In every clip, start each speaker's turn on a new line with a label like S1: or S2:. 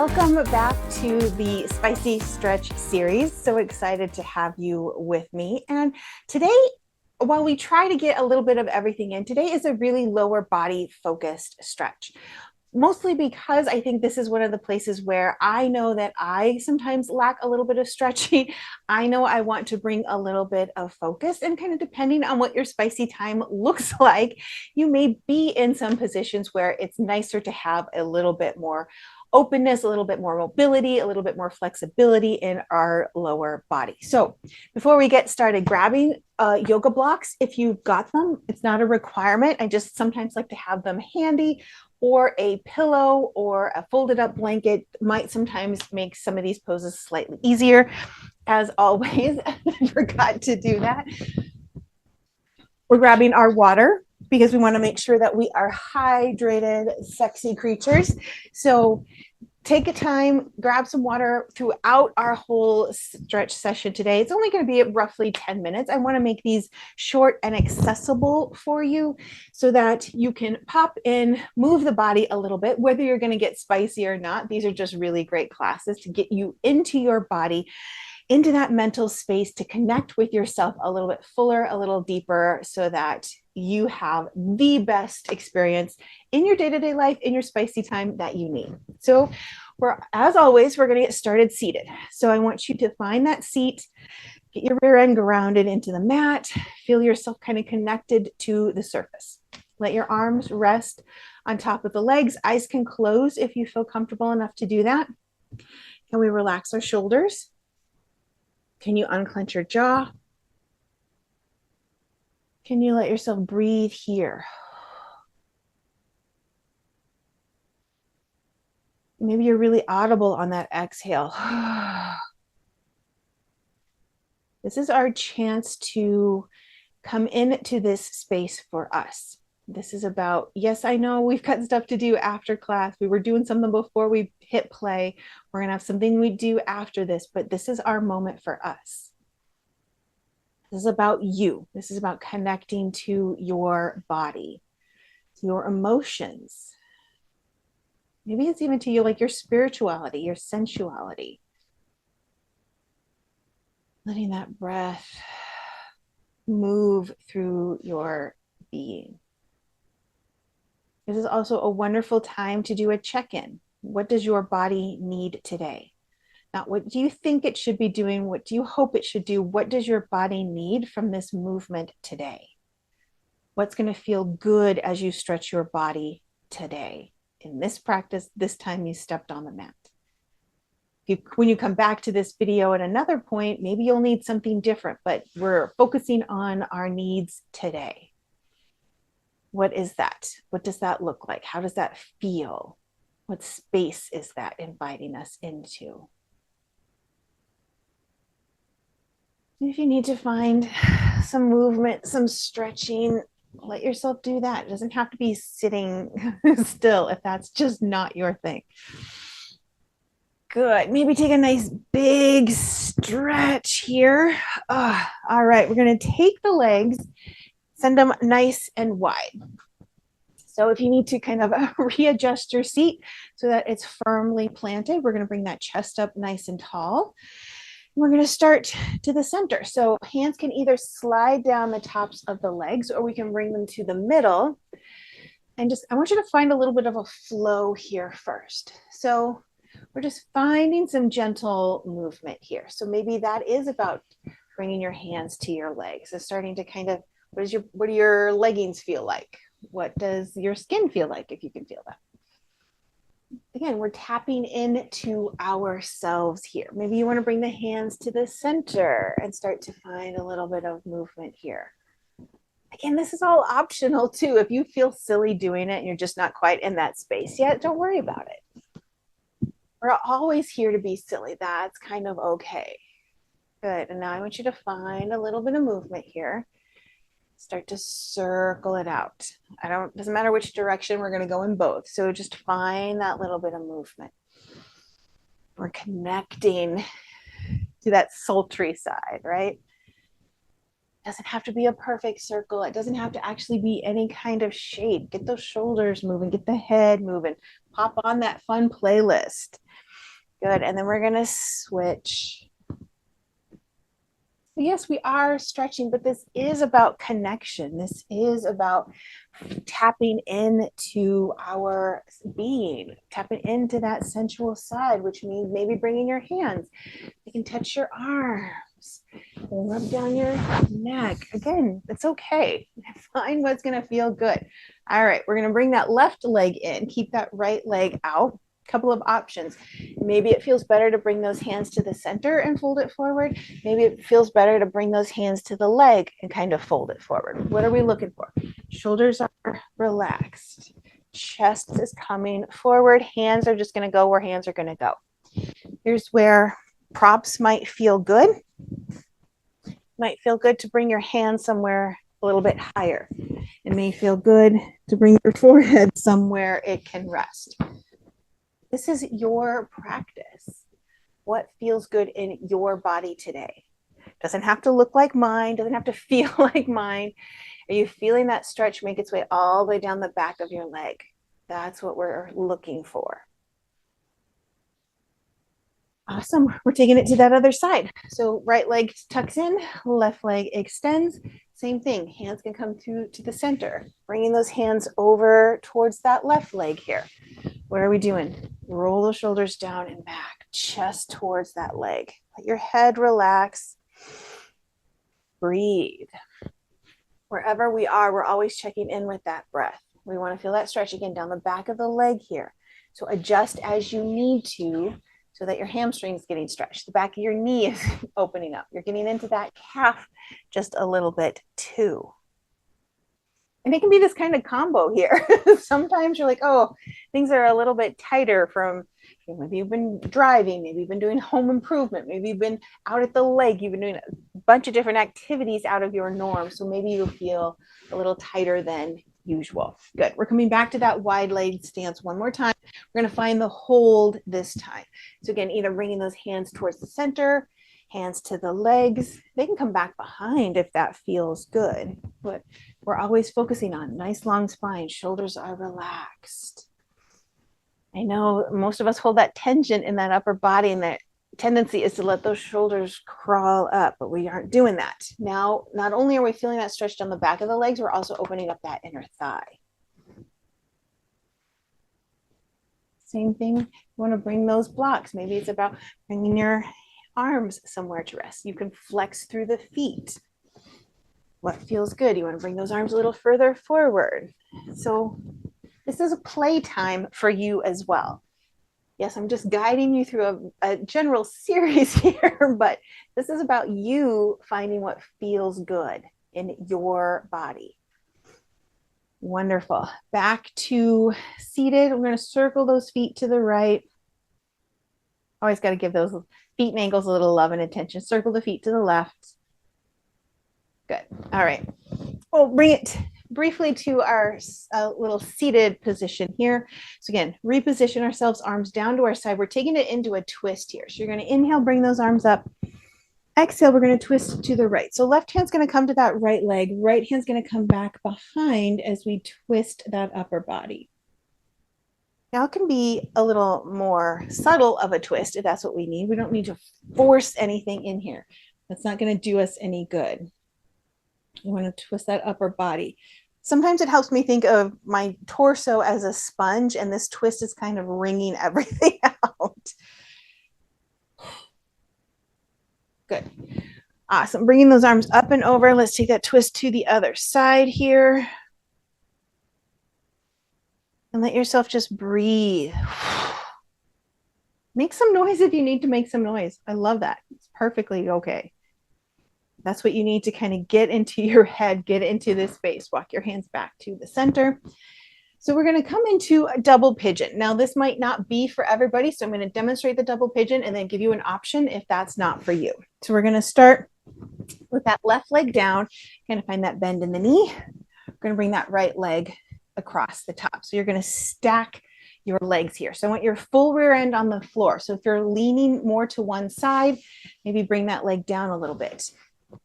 S1: Welcome back to the Spicy Stretch series. So excited to have you with me. And today, while we try to get a little bit of everything in, today is a really lower body focused stretch. Mostly because I think this is one of the places where I know that I sometimes lack a little bit of stretching. I know I want to bring a little bit of focus, and kind of depending on what your spicy time looks like, you may be in some positions where it's nicer to have a little bit more openness, a little bit more mobility, a little bit more flexibility in our lower body. So before we get started, grabbing yoga blocks, if you've got them, it's not a requirement. I just sometimes like to have them handy, or a pillow or a folded up blanket might sometimes make some of these poses slightly easier. As always, I forgot to do that. We're grabbing our water because we want to make sure that we are hydrated, sexy creatures. So take a time, grab some water throughout our whole stretch session today. It's only going to be roughly 10 minutes. I want to make these short and accessible for you so that you can pop in, move the body a little bit, whether you're going to get spicy or not. These are just really great classes to get you into your body, into that mental space, to connect with yourself a little bit fuller, a little deeper, so that you have the best experience in your day-to-day life, in your spicy time that you need. So as always, we're going to get started seated. So I want you to find that seat, get your rear end grounded into the mat, feel yourself kind of connected to the surface. Let your arms rest on top of the legs. Eyes can close if you feel comfortable enough to do that. Can we relax our shoulders? Can you unclench your jaw? Can you let yourself breathe here? Maybe you're really audible on that exhale. This is our chance to come into this space for us. This is about, yes, I know we've got stuff to do after class. We were doing something before we hit play. We're going to have something we do after this, but this is our moment for us. This is about you. This is about connecting to your body, to your emotions. Maybe it's even to you, like your spirituality, your sensuality. Letting that breath move through your being. This is also a wonderful time to do a check-in. What does your body need today? Not what do you think it should be doing? What do you hope it should do? What does your body need from this movement today? What's going to feel good as you stretch your body today? In this practice, this time you stepped on the mat. When you come back to this video at another point, maybe you'll need something different, but we're focusing on our needs today. What is that? What does that look like? How does that feel? What space is that inviting us into? If you need to find some movement, some stretching, let yourself do that. It doesn't have to be sitting still if that's just not your thing. Good. Maybe take a nice big stretch here. All right, we're going to take the legs, send them nice and wide. So if you need to kind of readjust your seat so that it's firmly planted, we're going to bring that chest up nice and tall. We're going to start to the center. So hands can either slide down the tops of the legs, or we can bring them to the middle. And just, I want you to find a little bit of a flow here first. So we're just finding some gentle movement here. So maybe that is about bringing your hands to your legs. So starting to kind of, what do your leggings feel like? What does your skin feel like, if you can feel that? Again, we're tapping into ourselves here. Maybe you want to bring the hands to the center and start to find a little bit of movement here. Again, this is all optional too. If you feel silly doing it and you're just not quite in that space yet, don't worry about it. We're always here to be silly. That's kind of okay. Good. And now I want you to find a little bit of movement here. Start to circle it out. Doesn't matter which direction, we're going to go in both. So just find that little bit of movement. We're connecting to that sultry side, right? It doesn't have to be a perfect circle. It doesn't have to actually be any kind of shape. Get those shoulders moving, get the head moving, pop on that fun playlist. Good. And then we're going to switch. Yes, we are stretching, but this is about connection. This is about tapping into our being, tapping into that sensual side, which means maybe bringing your hands. You can touch your arms, rub down your neck. Again, it's okay. Find what's going to feel good. All right, we're going to bring that left leg in, keep that right leg out. Couple of options. Maybe it feels better to bring those hands to the center and fold it forward. Maybe it feels better to bring those hands to the leg and kind of fold it forward. What are we looking for? Shoulders are relaxed. Chest is coming forward. Hands are just going to go where hands are going to go. Here's where props might feel good. Might feel good to bring your hands somewhere a little bit higher. It may feel good to bring your forehead somewhere it can rest. This is your practice. What feels good in your body today? Doesn't have to look like mine, doesn't have to feel like mine. Are you feeling that stretch make its way all the way down the back of your leg? That's what we're looking for. Awesome. We're taking it to that other side. So right leg tucks in, left leg extends. Same thing. Hands can come to the center. Bringing those hands over towards that left leg here. What are we doing? Roll the shoulders down and back, chest towards that leg. Let your head relax. Breathe. Wherever we are, we're always checking in with that breath. We want to feel that stretch again down the back of the leg here. So adjust as you need to so that your hamstring is getting stretched. The back of your knee is opening up. You're getting into that calf just a little bit too. And it can be this kind of combo here. Sometimes you're like, oh, things are a little bit tighter from, maybe you've been driving, maybe you've been doing home improvement, maybe you've been out at the lake, you've been doing a bunch of different activities out of your norm. So maybe you feel a little tighter than usual. Good. We're coming back to that wide leg stance one more time. We're going to find the hold this time. So again, either bringing those hands towards the center, hands to the legs. They can come back behind if that feels good, but we're always focusing on nice long spine. Shoulders are relaxed. I know most of us hold that tension in that upper body, and that tendency is to let those shoulders crawl up, but we aren't doing that. Now, not only are we feeling that stretch down the back of the legs, we're also opening up that inner thigh. Same thing, you want to bring those blocks. Maybe it's about bringing your arms somewhere to rest. You can flex through the feet. What feels good? You want to bring those arms a little further forward. So this is a playtime for you as well. Yes, I'm just guiding you through a general series here, but this is about you finding what feels good in your body. Wonderful. Back to seated. We're going to circle those feet to the right. Always got to give those feet and ankles a little love and attention. Circle the feet to the left. Good. All right. We'll bring it briefly to our little seated position here. So again, reposition ourselves, arms down to our side. We're taking it into a twist here. So you're going to inhale, bring those arms up. Exhale, we're going to twist to the right. So left hand's going to come to that right leg. Right hand's going to come back behind as we twist that upper body. Now it can be a little more subtle of a twist if that's what we need. We don't need to force anything in here. That's not going to do us any good. You want to twist that upper body. Sometimes it helps me think of my torso as a sponge, and this twist is kind of wringing everything out. Good. Awesome. Bringing those arms up and over. Let's take that twist to the other side here. And let yourself just breathe. Make some noise if you need to make some noise. I love that. It's perfectly okay. That's what you need to kind of get into your head, get into this space. Walk your hands back to the center. So we're going to come into a double pigeon. Now, this might not be for everybody, so I'm going to demonstrate the double pigeon and then give you an option if that's not for you. So we're going to start with that left leg down, kind of find that bend in the knee. We're going to bring that right leg across the top. So you're going to stack your legs here. So I want your full rear end on the floor. So if you're leaning more to one side, maybe bring that leg down a little bit.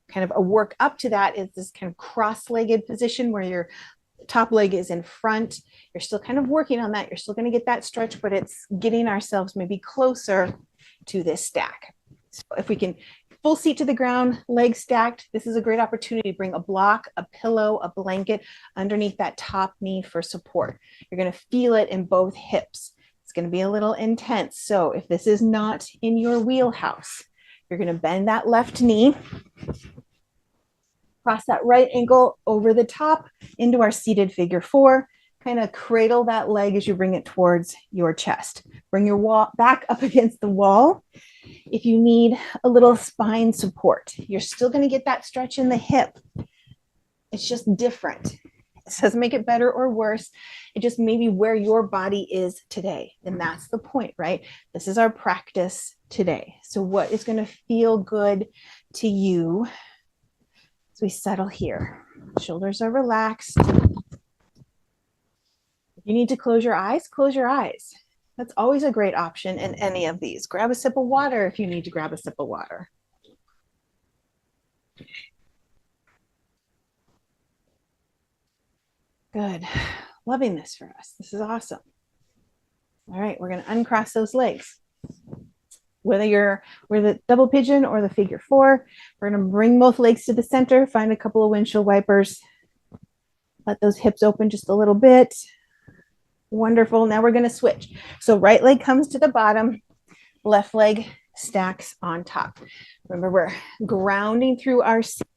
S1: Kind of a work up to that is this kind of cross-legged position where your top leg is in front. You're still kind of working on that. You're still going to get that stretch, but it's getting ourselves maybe closer to this stack. So if we can full seat to the ground, legs stacked, this is a great opportunity to bring a block, a pillow, a blanket underneath that top knee for support. You're going to feel it in both hips. It's going to be a little intense. So if this is not in your wheelhouse, you're going to bend that left knee, cross that right ankle over the top into our seated figure four. Kind of cradle that leg as you bring it towards your chest. Bring your wall back up against the wall. If you need a little spine support, you're still going to get that stretch in the hip. It's just different. It doesn't make it better or worse. It just may be where your body is today. And that's the point, right? This is our practice today. So what is going to feel good to you as we settle here? Shoulders are relaxed. If you need to close your eyes, close your eyes. That's always a great option in any of these. Grab a sip of water if you need to grab a sip of water. Good. Loving this for us. This is awesome. All right, we're going to uncross those legs. Whether you're the double pigeon or the figure four, we're going to bring both legs to the center, find a couple of windshield wipers. Let those hips open just a little bit. Wonderful. Now we're going to switch. So right leg comes to the bottom, left leg stacks on top. Remember, we're grounding through our seat.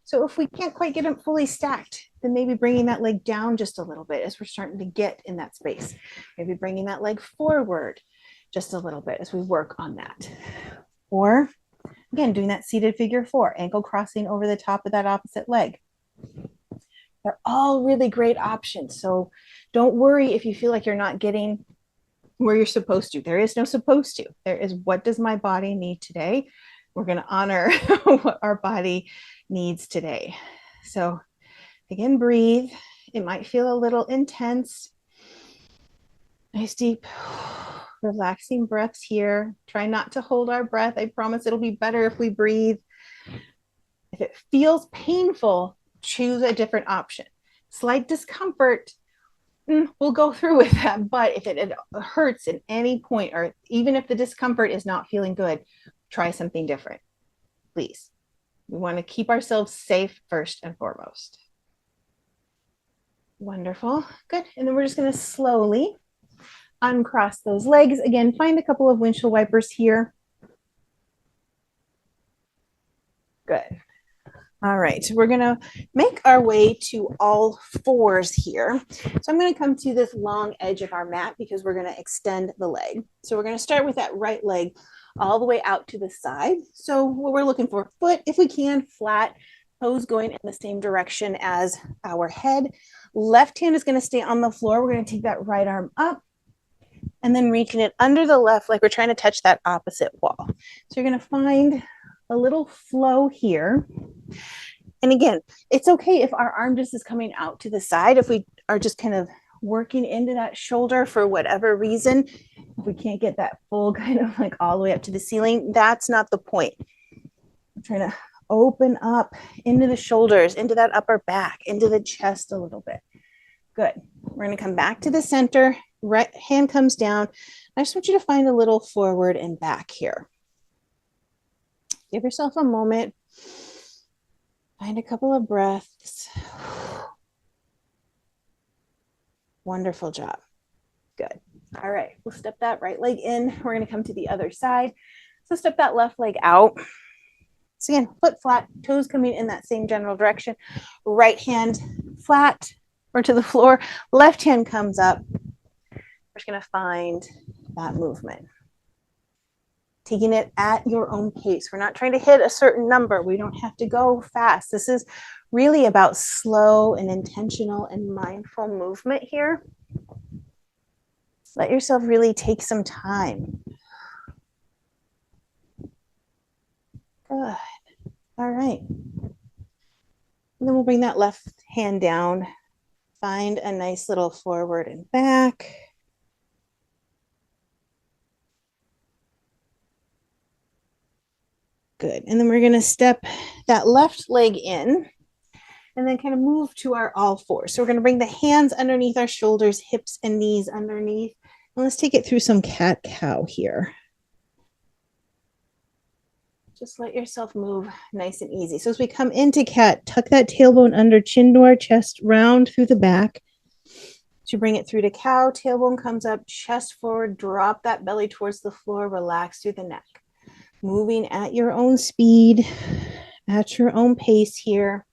S1: So if we can't quite get them fully stacked, then maybe bringing that leg down just a little bit as we're starting to get in that space. Maybe bringing that leg forward just a little bit as we work on that. Or again, doing that seated figure four, ankle crossing over the top of that opposite leg. They're all really great options. So don't worry if you feel like you're not getting where you're supposed to. There is no supposed to. There is what does my body need today? We're going to honor what our body needs today. So again, breathe. It might feel a little intense. Nice deep relaxing breaths here. Try not to hold our breath. I promise it'll be better if we breathe. If it feels painful, choose a different option. Slight discomfort, we'll go through with that. But if it hurts at any point, or even if the discomfort is not feeling good, try something different, please. We want to keep ourselves safe first and foremost. Wonderful. Good. And then we're just going to slowly uncross those legs. Again, find a couple of windshield wipers here. Good. All right, so we're gonna make our way to all fours here. So I'm gonna come to this long edge of our mat because we're gonna extend the leg. So we're gonna start with that right leg all the way out to the side. So what we're looking for, foot, if we can, flat, toes going in the same direction as our head. Left hand is gonna stay on the floor. We're gonna take that right arm up and then reaching it under the left, like we're trying to touch that opposite wall. So you're gonna find a little flow here. And again, it's okay if our arm just is coming out to the side. If we are just kind of working into that shoulder for whatever reason, if we can't get that full kind of like all the way up to the ceiling, that's not the point. I'm trying to open up into the shoulders, into that upper back, into the chest a little bit. Good. We're going to come back to the center. Right hand comes down. I just want you to find a little forward and back here. Give yourself a moment. Find a couple of breaths. Wonderful job. Good. All right, we'll step that right leg in. We're going to come to the other side. So step that left leg out. So again, foot flat, toes coming in that same general direction. Right hand flat or to the floor. Left hand comes up. We're just going to find that movement. Taking it at your own pace. We're not trying to hit a certain number. We don't have to go fast. This is really about slow and intentional and mindful movement here. Let yourself really take some time. Good. All right. And then we'll bring that left hand down. Find a nice little forward and back. Good. And then we're going to step that left leg in and then kind of move to our all fours. So we're going to bring the hands underneath our shoulders, hips and knees underneath. And let's take it through some cat-cow here. Just let yourself move nice and easy. So as we come into cat, tuck that tailbone under, chin to our chest, round through the back. To bring it through to cow, tailbone comes up, chest forward, drop that belly towards the floor, relax through the neck. Moving at your own speed, at your own pace here.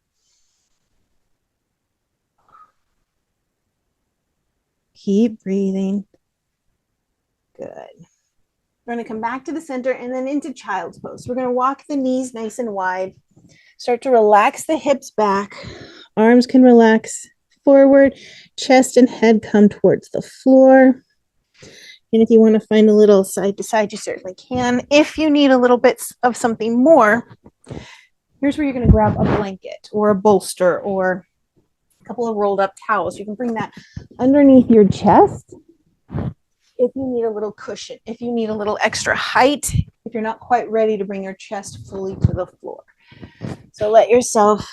S1: Keep breathing. Good. We're going to come back to the center and then into child's pose. We're going to walk the knees nice and wide. Start to relax the hips back. Arms can relax forward. Chest and head come towards the floor. And if you want to find a little side to side, you certainly can. If you need a little bit of something more, here's where you're going to grab a blanket or a bolster or a couple of rolled up towels. You can bring that underneath your chest if you need a little cushion, if you need a little extra height, if you're not quite ready to bring your chest fully to the floor. So let yourself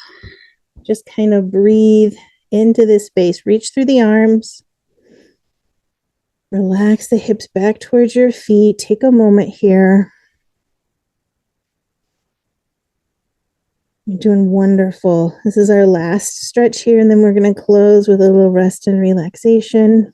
S1: just kind of breathe into this space. Reach through the arms. Relax the hips back towards your feet. Take a moment here. You're doing wonderful. This is our last stretch here, and then we're going to close with a little rest and relaxation.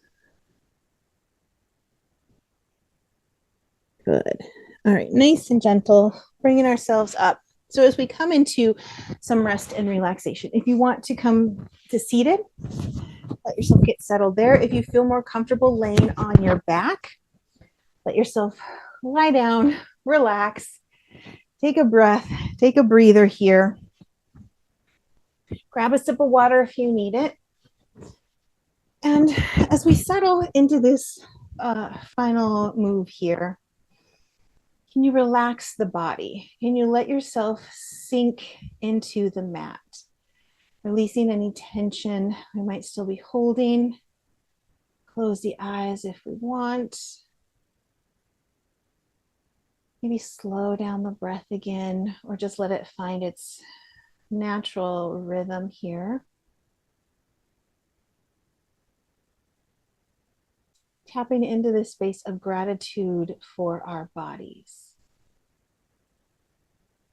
S1: Good. All right, nice and gentle, bringing ourselves up. So as we come into some rest and relaxation, if you want to come to seated, let yourself get settled there. If you feel more comfortable laying on your back, let yourself lie down, relax, take a breath, take a breather here. Grab a sip of water if you need it. And as we settle into this final move here, can you relax the body? Can you let yourself sink into the mat? Releasing any tension we might still be holding. Close the eyes if we want. Maybe slow down the breath again, or just let it find its natural rhythm here. Tapping into this space of gratitude for our bodies.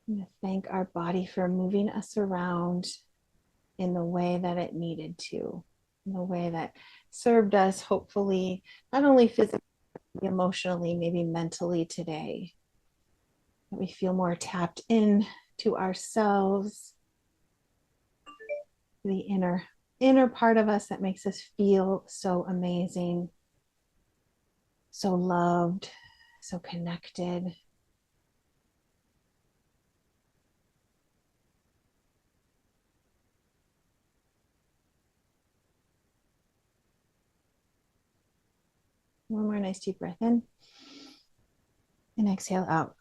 S1: I'm going to thank our body for moving us around in the way that it needed to, in the way that served us, hopefully, not only physically, emotionally, maybe mentally today. That we feel more tapped in to ourselves, the inner part of us that makes us feel so amazing, so loved, so connected. One more nice deep breath in and exhale out.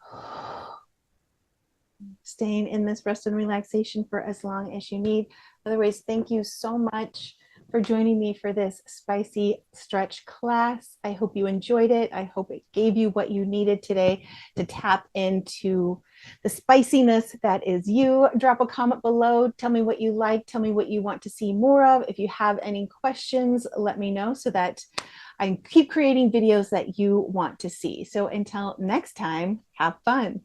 S1: Staying in this rest and relaxation for as long as you need. Otherwise, thank you so much for joining me for this spicy stretch class. I hope you enjoyed it. I hope it gave you what you needed today to tap into the spiciness that is you. Drop a comment below. Tell me what you like. Tell me what you want to see more of. If you have any questions, let me know so that I keep creating videos that you want to see. So until next time, have fun.